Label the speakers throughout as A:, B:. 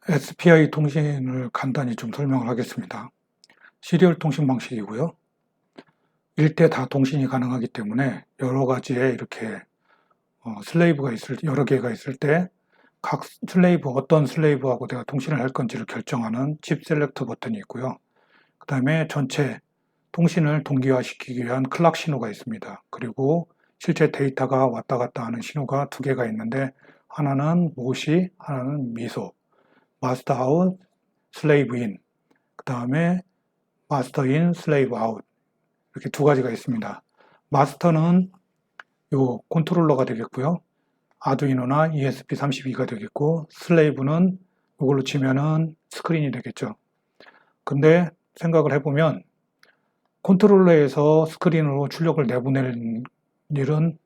A: SPI 통신을 간단히 좀 설명을 하겠습니다. 시리얼 통신 방식이고요. 일대 다 통신이 가능하기 때문에 여러 가지의 이렇게 슬레이브가 여러 개가 있을 때 각 슬레이브, 어떤 슬레이브하고 내가 통신을 할 건지를 결정하는 칩 셀렉터 버튼이 있고요. 그 다음에 전체 통신을 동기화시키기 위한 클락 신호가 있습니다. 그리고 실제 데이터가 왔다 갔다 하는 신호가 두 개가 있는데 하나는 모시, 하나는 미소. 마스터 아웃, 슬레이브 인, 그 다음에 마스터 인, 슬레이브 아웃, 이렇게 두 가지가 있습니다. 마스터는 요 컨트롤러가 되겠고요. 아두이노나 ESP32가 되겠고, 슬레이브는 이걸로 치면은 스크린이 되겠죠. 근데 생각을 해보면 컨트롤러에서 스크린으로 출력을 내보내는 일은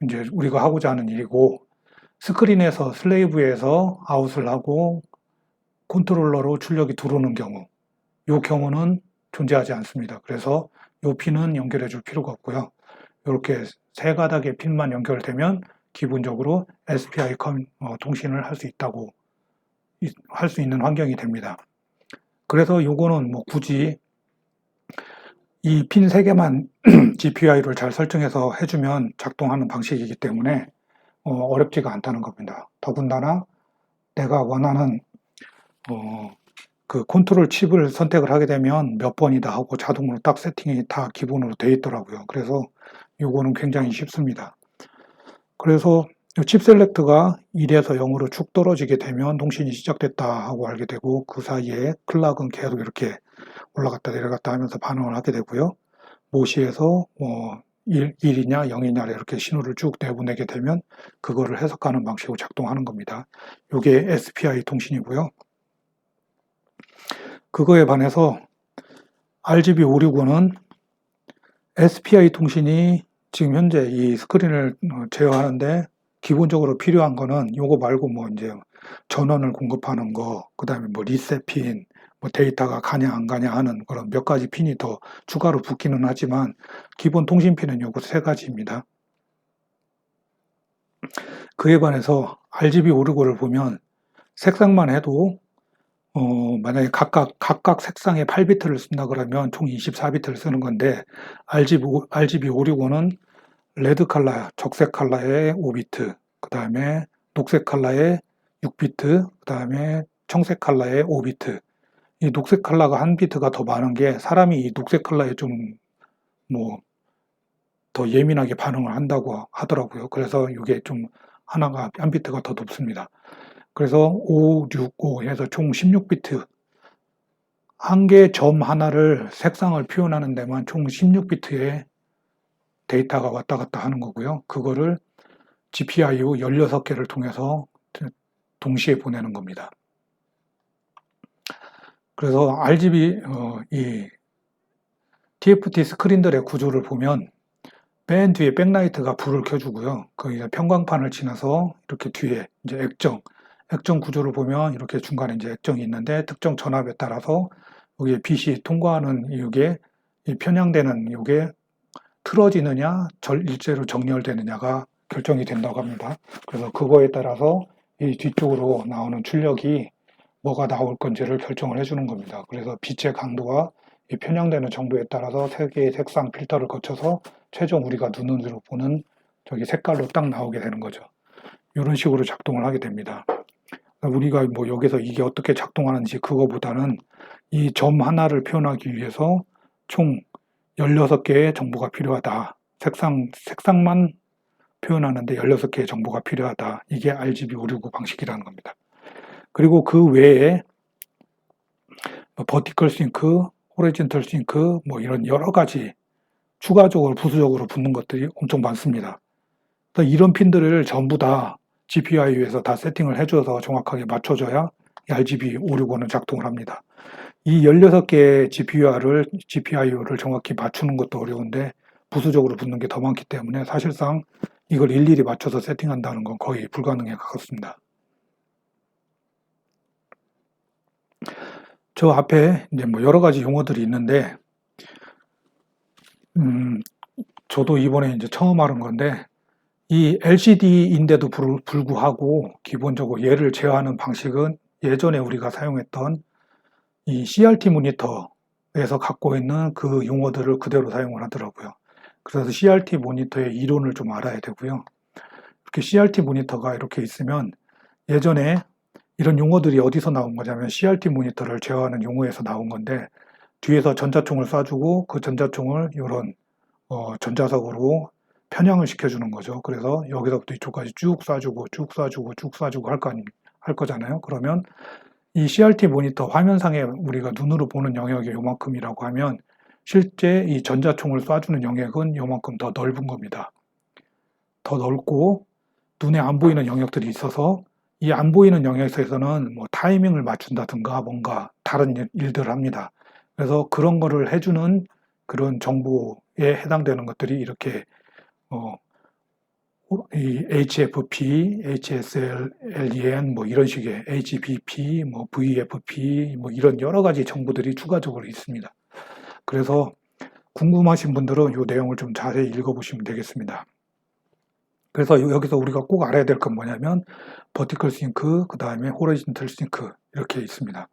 A: 이제 우리가 하고자 하는 일이고, 스크린에서 슬레이브에서 아웃을 하고 컨트롤러로 출력이 들어오는 경우, 이 경우는 존재하지 않습니다. 그래서 이 핀은 연결해 줄 필요가 없고요. 이렇게 세 가닥의 핀만 연결되면 기본적으로 SPI 통신을 할 수 있다고 할 수 있는 환경이 됩니다. 그래서 이거는 뭐 굳이 이 핀 3개만 GPI를 잘 설정해서 해주면 작동하는 방식이기 때문에 어렵지가 않다는 겁니다. 더군다나 내가 원하는 그 컨트롤 칩을 선택을 하게 되면 몇 번이다 하고 자동으로 딱 세팅이 다 기본으로 되어 있더라고요. 그래서 이거는 굉장히 쉽습니다. 그래서 칩 셀렉트가 1에서 0으로 축 떨어지게 되면 통신이 시작됐다 하고 알게 되고, 그 사이에 클락은 계속 이렇게 올라갔다 내려갔다 하면서 반응을 하게 되고요. 모시에서 1이냐 0이냐 이렇게 신호를 쭉 내보내게 되면 그거를 해석하는 방식으로 작동하는 겁니다. 이게 SPI 통신이고요. 그거에 반해서 RGB565는 SPI 통신이 지금 현재 이 스크린을 제어하는데 기본적으로 필요한 거는 요거 말고 뭐 이제 전원을 공급하는 거, 그 다음에 뭐 리셋 핀, 뭐 데이터가 가냐 안 가냐 하는 그런 몇 가지 핀이 더 추가로 붙기는 하지만 기본 통신 핀은 요거 3가지입니다. 그에 반해서 RGB565를 보면 색상만 해도 만약에 각각 색상에 8비트를 쓴다 그러면 총 24비트를 쓰는 건데, RGB565는 레드 컬러, 적색 컬러에 5비트, 그 다음에 녹색 컬러에 6비트, 그 다음에 청색 컬러에 5비트. 이 녹색 컬러가 한 비트가 더 많은 게 사람이 이 녹색 컬러에 좀 더 예민하게 반응을 한다고 하더라고요. 그래서 이게 좀 하나가 한 비트가 더 높습니다. 그래서 5, 6, 5 해서 총 16비트. 한 개 점 하나를 색상을 표현하는 데만 총 16비트의 데이터가 왔다 갔다 하는 거고요. 그거를 GPIO 16개를 통해서 동시에 보내는 겁니다. 그래서 RGB, 이 TFT 스크린들의 구조를 보면 맨 뒤에 백라이트가 불을 켜주고요. 그 이제 평광판을 지나서 이렇게 뒤에 이제 액정 구조를 보면 이렇게 중간에 이제 액정이 있는데 특정 전압에 따라서 여기에 빛이 통과하는 이게 편향되는 이게 틀어지느냐 일제로 정렬되느냐가 결정이 된다고 합니다. 그래서 그거에 따라서 이 뒤쪽으로 나오는 출력이 뭐가 나올 건지를 결정을 해주는 겁니다. 그래서 빛의 강도와 이 편향되는 정도에 따라서 3개의 색상 필터를 거쳐서 최종 우리가 눈으로 보는 저기 색깔로 딱 나오게 되는 거죠. 이런 식으로 작동을 하게 됩니다. 우리가 뭐 여기서 이게 어떻게 작동하는지 그거보다는 이 점 하나를 표현하기 위해서 총 16개의 정보가 필요하다. 색상만 표현하는데 16개의 정보가 필요하다. 이게 RGB565 방식이라는 겁니다. 그리고 그 외에 버티컬 싱크, 호리젠털 싱크, 뭐 이런 여러 가지 추가적으로 부수적으로 붙는 것들이 엄청 많습니다. 이런 핀들을 전부 다 GPIO에서 다 세팅을 해줘서 정확하게 맞춰줘야 RGB565는 작동을 합니다. 이 16개의 GPIO를 정확히 맞추는 것도 어려운데 부수적으로 붙는 게 더 많기 때문에 사실상 이걸 일일이 맞춰서 세팅한다는 건 거의 불가능에 가깝습니다. 저 앞에 이제 뭐 여러 가지 용어들이 있는데, 저도 이번에 이제 처음 알은 건데, 이 LCD인데도 불구하고 기본적으로 얘를 제어하는 방식은 예전에 우리가 사용했던 이 CRT 모니터에서 갖고 있는 그 용어들을 그대로 사용을 하더라고요. 그래서 CRT 모니터의 이론을 좀 알아야 되고요. 이렇게 CRT 모니터가 이렇게 있으면 예전에 이런 용어들이 어디서 나온 거냐면 CRT 모니터를 제어하는 용어에서 나온 건데 뒤에서 전자총을 쏴주고 그 전자총을 이런 전자석으로 편향을 시켜주는 거죠. 그래서 여기서부터 이쪽까지 쭉 쏴주고 쭉 쏴주고 쭉 쏴주고 할 거잖아요. 그러면 이 CRT 모니터 화면상에 우리가 눈으로 보는 영역이 요만큼이라고 하면 실제 이 전자총을 쏴주는 영역은 요만큼 더 넓은 겁니다. 더 넓고 눈에 안 보이는 영역들이 있어서 이 안 보이는 영역에서는 뭐 타이밍을 맞춘다든가 뭔가 다른 일들을 합니다. 그래서 그런 거를 해주는 그런 정보에 해당되는 것들이 이렇게 이 HFP, HSLEN 뭐 이런 식의 HBP, 뭐 VFP 뭐 이런 여러 가지 정보들이 추가적으로 있습니다. 그래서 궁금하신 분들은 이 내용을 좀 자세히 읽어보시면 되겠습니다. 그래서 여기서 우리가 꼭 알아야 될 건 뭐냐면 버티컬 싱크, 그 다음에 호리젠털 싱크 이렇게 있습니다.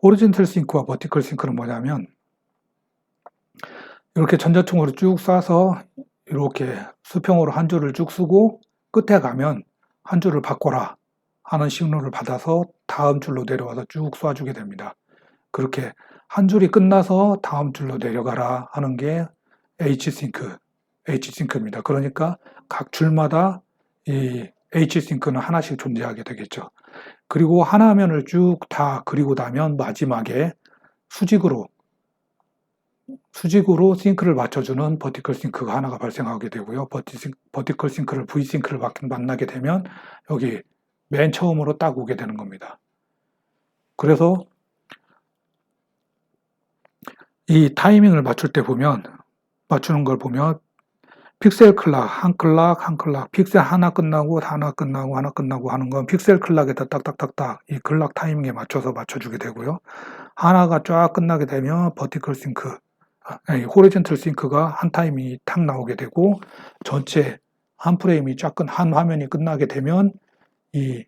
A: 호리젠털 싱크와 버티컬 싱크는 뭐냐면 이렇게 전자총으로 쭉 쏴서 이렇게 수평으로 한 줄을 쭉 쓰고 끝에 가면 한 줄을 바꿔라 하는 신호를 받아서 다음 줄로 내려와서 쭉 쏴주게 됩니다. 그렇게 한 줄이 끝나서 다음 줄로 내려가라 하는 게 H싱크입니다. 그러니까 각 줄마다 이 H싱크는 하나씩 존재하게 되겠죠. 그리고 하나 화면을 쭉 다 그리고 나면 마지막에 수직으로 싱크를 맞춰주는 버티컬 싱크가 하나가 발생하게 되고요. 버티컬 싱크를 V싱크를 만나게 되면 여기 맨 처음으로 딱 오게 되는 겁니다. 그래서 이 타이밍을 맞추는 걸 보면 픽셀 클락, 한 클락, 픽셀 하나 끝나고 하나 끝나고 하는 건 픽셀 클락에다 딱딱딱딱 이 클락 타이밍에 맞춰서 맞춰주게 되고요. 하나가 쫙 끝나게 되면 버티컬 싱크, 호리젠털 싱크가 한 타임이 탁 나오게 되고 전체 한 프레임이 한 화면이 끝나게 되면 이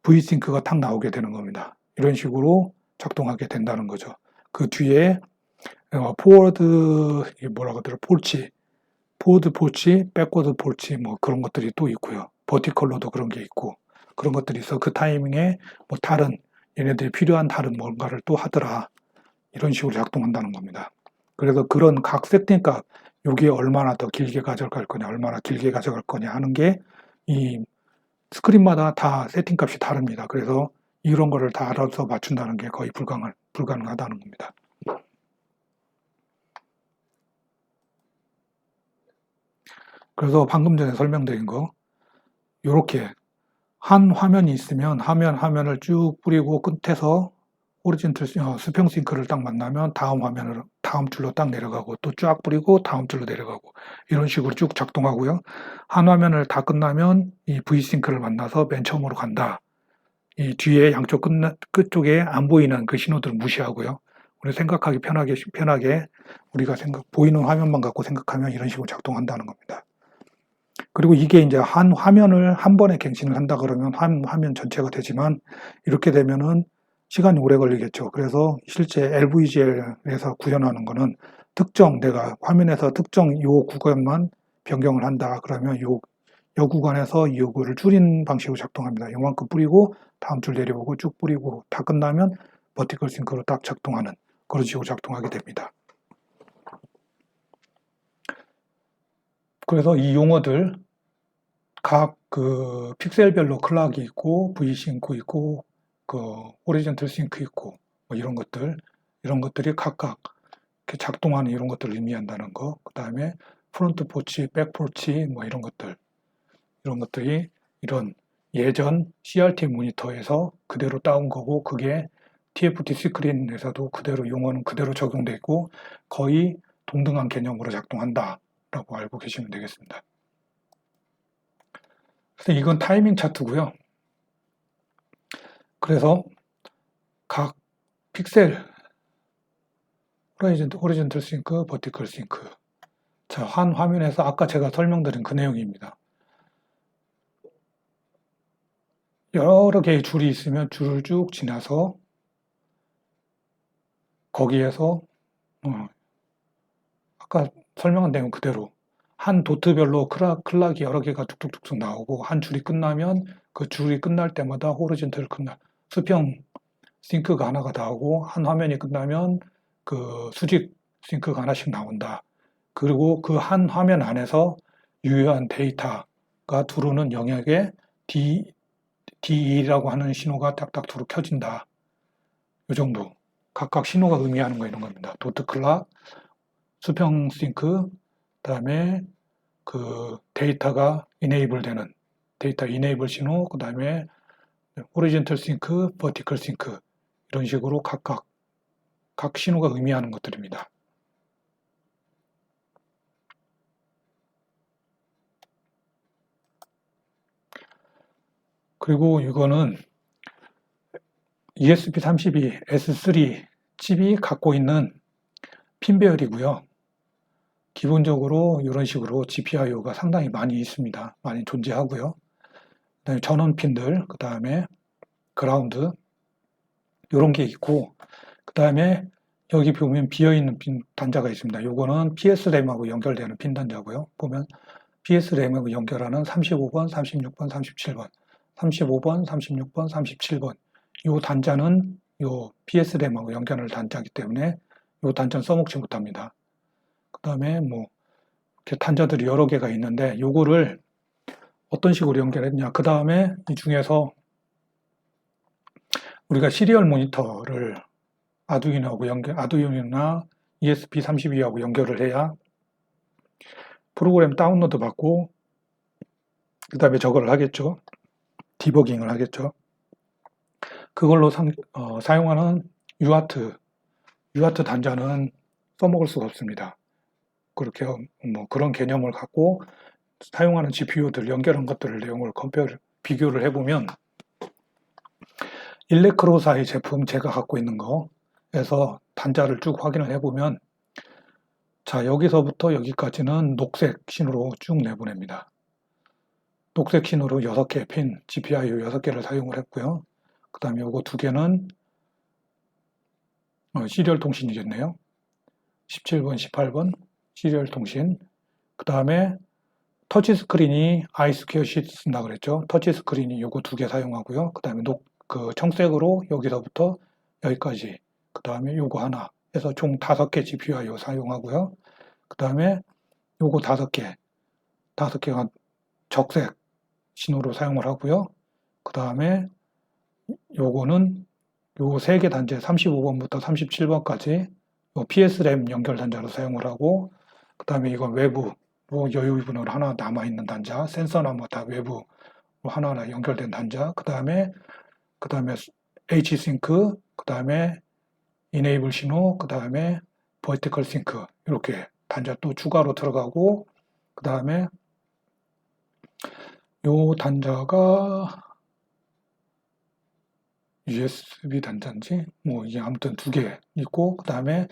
A: V 싱크가 탁 나오게 되는 겁니다. 이런 식으로 작동하게 된다는 거죠. 그 뒤에 포워드 폴치, 백워드 폴치 뭐 그런 것들이 또 있고요. 버티컬로도 그런 게 있고 그런 것들이 있어 그 타이밍에 뭐 다른 얘네들이 필요한 다른 뭔가를 또 하더라 이런 식으로 작동한다는 겁니다. 그래서 그런 각 세팅값 여기에 얼마나 더 길게 가져갈 거냐 얼마나 길게 가져갈 거냐 하는 게 이 스크린마다 다 세팅값이 다릅니다. 그래서 이런 거를 다 알아서 맞춘다는 게 거의 불가능하다는 겁니다. 그래서 방금 전에 설명드린 거 이렇게 한 화면이 있으면 화면을 쭉 뿌리고 끝에서 호리젠털 수평 싱크를 딱 만나면 다음 줄로 딱 내려가고 또 쫙 뿌리고 다음 줄로 내려가고 이런 식으로 쭉 작동하고요. 한 화면을 다 끝나면 이 V 싱크를 만나서 맨 처음으로 간다. 이 뒤에 양쪽 끝쪽에 안 보이는 그 신호들을 무시하고요. 우리 생각하기 편하게 우리가 보이는 화면만 갖고 생각하면 이런 식으로 작동한다는 겁니다. 그리고 이게 이제 한 화면을 한 번에 갱신을 한다 그러면 한 화면 전체가 되지만 이렇게 되면은 시간이 오래 걸리겠죠. 그래서 실제 LVGL에서 구현하는 거는 내가 화면에서 특정 요 구간만 변경을 한다 그러면 요 구간에서 이 요구를 줄인 방식으로 작동합니다. 요만큼 뿌리고 다음 줄 내려오고 쭉 뿌리고 다 끝나면 버티컬 싱크로 딱 작동하는 그런 식으로 작동하게 됩니다. 그래서 이 용어들 각 그 픽셀별로 클락이 있고 V 싱크 있고 그 호리젠털 싱크 있고 뭐 이런 것들이 각각 이렇게 작동하는 이런 것들을 의미한다는 거. 그다음에 프론트 포치, 백 포치 뭐 이런 것들이 이런 예전 CRT 모니터에서 그대로 따온 거고 그게 TFT 스크린에서도 그대로 용어는 그대로 적용되어 있고 거의 동등한 개념으로 작동한다라고 알고 계시면 되겠습니다. 그래서 이건 타이밍 차트고요. 그래서 각 픽셀 호리젠털 싱크, 버티컬 싱크 자, 한 화면에서 아까 제가 설명드린 그 내용입니다. 여러 개의 줄이 있으면 줄을 쭉 지나서 거기에서 아까 설명한 내용 그대로 한 도트별로 클락이 여러 개가 툭툭툭툭 나오고 한 줄이 끝나면 그 줄이 끝날 때마다 호리즌털 수평 싱크가 하나가 나오고 한 화면이 끝나면 그 수직 싱크가 하나씩 나온다. 그리고 그 한 화면 안에서 유효한 데이터가 들어오는 영역에 DE라고 하는 신호가 딱딱 두루 켜진다. 이 정도. 각각 신호가 의미하는 거 이런 겁니다. 도트 클락, 수평 싱크, 그다음에 그 데이터가 이네이블 되는 데이터 이네이블 신호, 그다음에 호리젠털 싱크, 버티컬 싱크 이런 식으로 각각 각 신호가 의미하는 것들입니다. 그리고 이거는 ESP32 S3 칩이 갖고 있는 핀 배열이고요. 기본적으로 이런 식으로 GPIO가 상당히 많이 있습니다. 많이 존재하고요. 그다음에 전원 핀들, 그 다음에 그라운드 이런 게 있고, 그 다음에 여기 보면 비어있는 핀 단자가 있습니다. 요거는 PSRAM하고 연결되는 핀 단자고요. 보면 PSRAM하고 연결하는 35번, 36번, 37번, 35번, 36번, 37번 요 단자는 요 PSRAM하고 연결할 단자이기 때문에 요 단자는 써먹지 못합니다. 그 다음에 뭐 이렇게 단자들이 여러 개가 있는데 요거를 어떤 식으로 연결했냐, 그 다음에 이 중에서 우리가 시리얼 모니터를 아두이노나 ESP32하고 연결을 해야 프로그램 다운로드 받고 그 다음에 저거를 하겠죠. 디버깅을 하겠죠. 그걸로 사용하는 UART 단자는 써먹을 수가 없습니다. 그렇게 뭐 그런 개념을 갖고 사용하는 GPU들 연결한 것들을 내용을 비교를 해보면 일레크로사의 제품 제가 갖고 있는 거에서 단자를 쭉 확인을 해보면 자, 여기서부터 여기까지는 녹색 신호로 쭉 내보냅니다. 녹색 신호로 6개 핀 GPIO 6개를 사용을 했고요. 그 다음에 요거 2개는 시리얼 통신이겠네요. 17번, 18번 시리얼 통신. 그 다음에 터치 스크린이 아이스퀘어 시트 쓴다 그랬죠. 터치 스크린이 요거 2개 사용하고요. 그 다음에 청색으로 여기서부터 여기까지. 그 다음에 요거 하나 해서 총 5개 GPIO 사용하고요. 그 다음에 요거 5개가 적색 신호로 사용을 하고요. 그 다음에 요거는 요 3개 단자 35번부터 37번까지 PSRAM 연결 단자로 사용을 하고, 그 다음에 이건 외부 여유분으로 하나 남아있는 단자, 센서나 뭐 다 외부 하나하나 연결된 단자, 그 다음에 H-Sync, 그 다음에 Enable 신호, 그 다음에 Vertical Sync 이렇게 단자 또 추가로 들어가고, 그 다음에 요 단자가 USB 단자인지 뭐 이게 아무튼 2개 있고, 그 다음에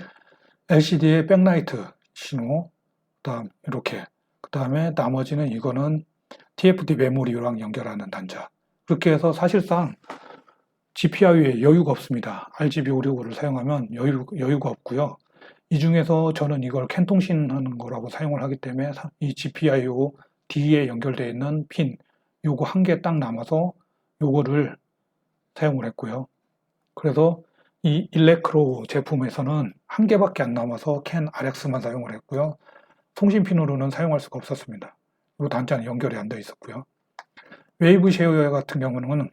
A: LCD의 백라이트 신호, 그다음 이렇게, 그 다음에 나머지는 이거는 TFT 메모리랑 연결하는 단자. 그렇게 해서 사실상 GPIO에 여유가 없습니다. RGB565를 사용하면 여유가 없고요. 이 중에서 저는 이걸 캔 통신하는 거라고 사용을 하기 때문에 이 GPIO D에 연결되어 있는 핀 요거 1개 딱 남아서 요거를 사용을 했고요. 그래서 이 일레크로 제품에서는 1개밖에 안 남아서 캔 RX만 사용을 했고요. 통신핀으로는 사용할 수가 없었습니다. 이 단자는 연결이 안 되어 있었고요. 웨이브 쉐어 같은 경우는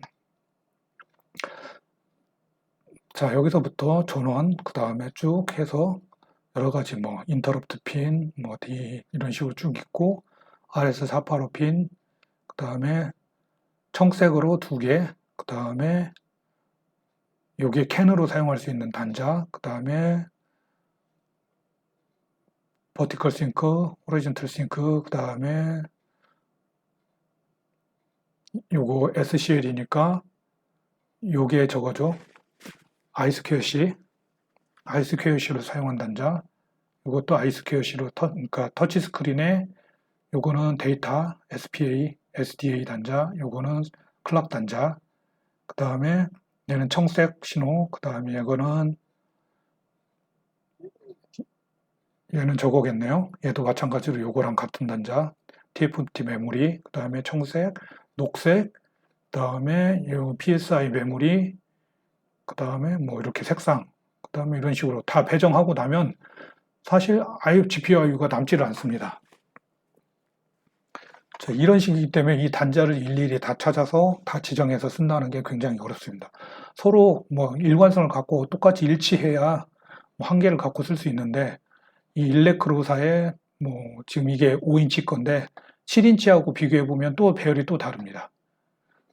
A: 자, 여기서부터 전원, 그 다음에 쭉 해서 여러 가지 뭐 인터럽트 핀, 뭐 D 이런 식으로 쭉 있고, RS485 핀, 그 다음에 청색으로 2개, 그 다음에 요게 캔으로 사용할 수 있는 단자, 그 다음에 버티컬 싱크, 호리젠털 싱크, 그 다음에 요거 SCL이니까 요게 저거죠. 아이스퀘어C로 사용한 단자, 이것도 아이스퀘어C로 그러니까 터치 스크린에 요거는 데이터 SPA, SDA 단자, 요거는 클락 단자, 그 다음에 얘는 청색 신호, 그 다음에 얘는 저거겠네요. 얘도 마찬가지로 요거랑 같은 단자, TFT 메모리, 그 다음에 청색, 녹색, 그 다음에 PSI 메모리, 그 다음에 뭐 이렇게 색상, 그 다음에 이런 식으로 다 배정하고 나면 사실 GPIO가 남지를 않습니다. 자, 이런 식이기 때문에 이 단자를 일일이 다 찾아서 다 지정해서 쓴다는 게 굉장히 어렵습니다. 서로 뭐 일관성을 갖고 똑같이 일치해야 뭐 한 개를 갖고 쓸 수 있는데, 이 일렉크로사의 뭐 지금 이게 5인치 건데 7인치하고 비교해 보면 또 배열이 또 다릅니다.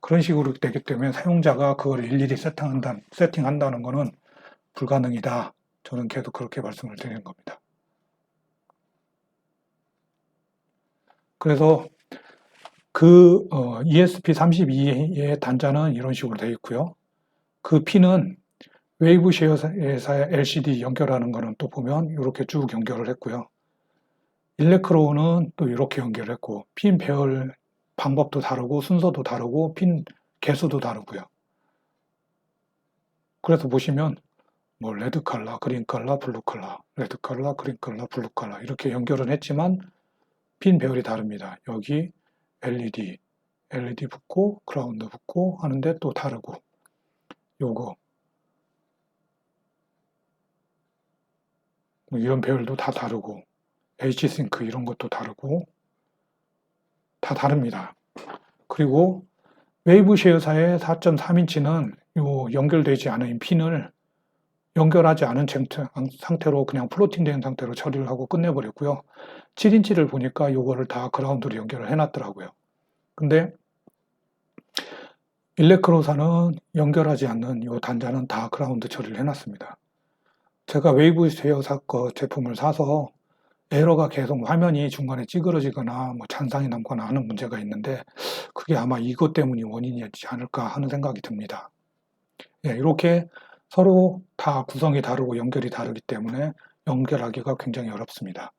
A: 그런 식으로 되기 때문에 사용자가 그걸 일일이 세팅한다는 것은 불가능이다. 저는 계속 그렇게 말씀을 드리는 겁니다. 그래서 그 ESP32의 단자는 이런 식으로 되어 있고요. 그 핀은 웨이브 쉐어사의 LCD 연결하는 거는 또 보면 이렇게 쭉 연결을 했고요. 일렉크로는 또 이렇게 연결했고, 핀 배열 방법도 다르고 순서도 다르고 핀 개수도 다르고요. 그래서 보시면 뭐 레드 컬러, 그린 컬러, 블루 컬러, 레드 컬러, 그린 컬러, 블루 컬러 이렇게 연결은 했지만 핀 배열이 다릅니다. 여기 LED 붙고 그라운드 붙고 하는데 또 다르고, 요거 뭐 이런 배열도 다 다르고, H싱크 이런 것도 다르고 다 다릅니다. 그리고 웨이브 쉐어사의 4.3인치는 요 연결되지 않은 핀을 연결하지 않은 상태로 그냥 플로팅된 상태로 처리를 하고 끝내버렸고요. 7인치를 보니까 요거를 다 그라운드로 연결을 해놨더라고요. 근데 일렉크로사는 연결하지 않는 요 단자는 다 그라운드 처리를 해놨습니다. 제가 웨이브 쉐어사 거 제품을 사서 에러가 계속 화면이 중간에 찌그러지거나 뭐 잔상이 남거나 하는 문제가 있는데, 그게 아마 이것 때문이 원인이었지 않을까 하는 생각이 듭니다. 예, 이렇게 서로 다 구성이 다르고 연결이 다르기 때문에 연결하기가 굉장히 어렵습니다.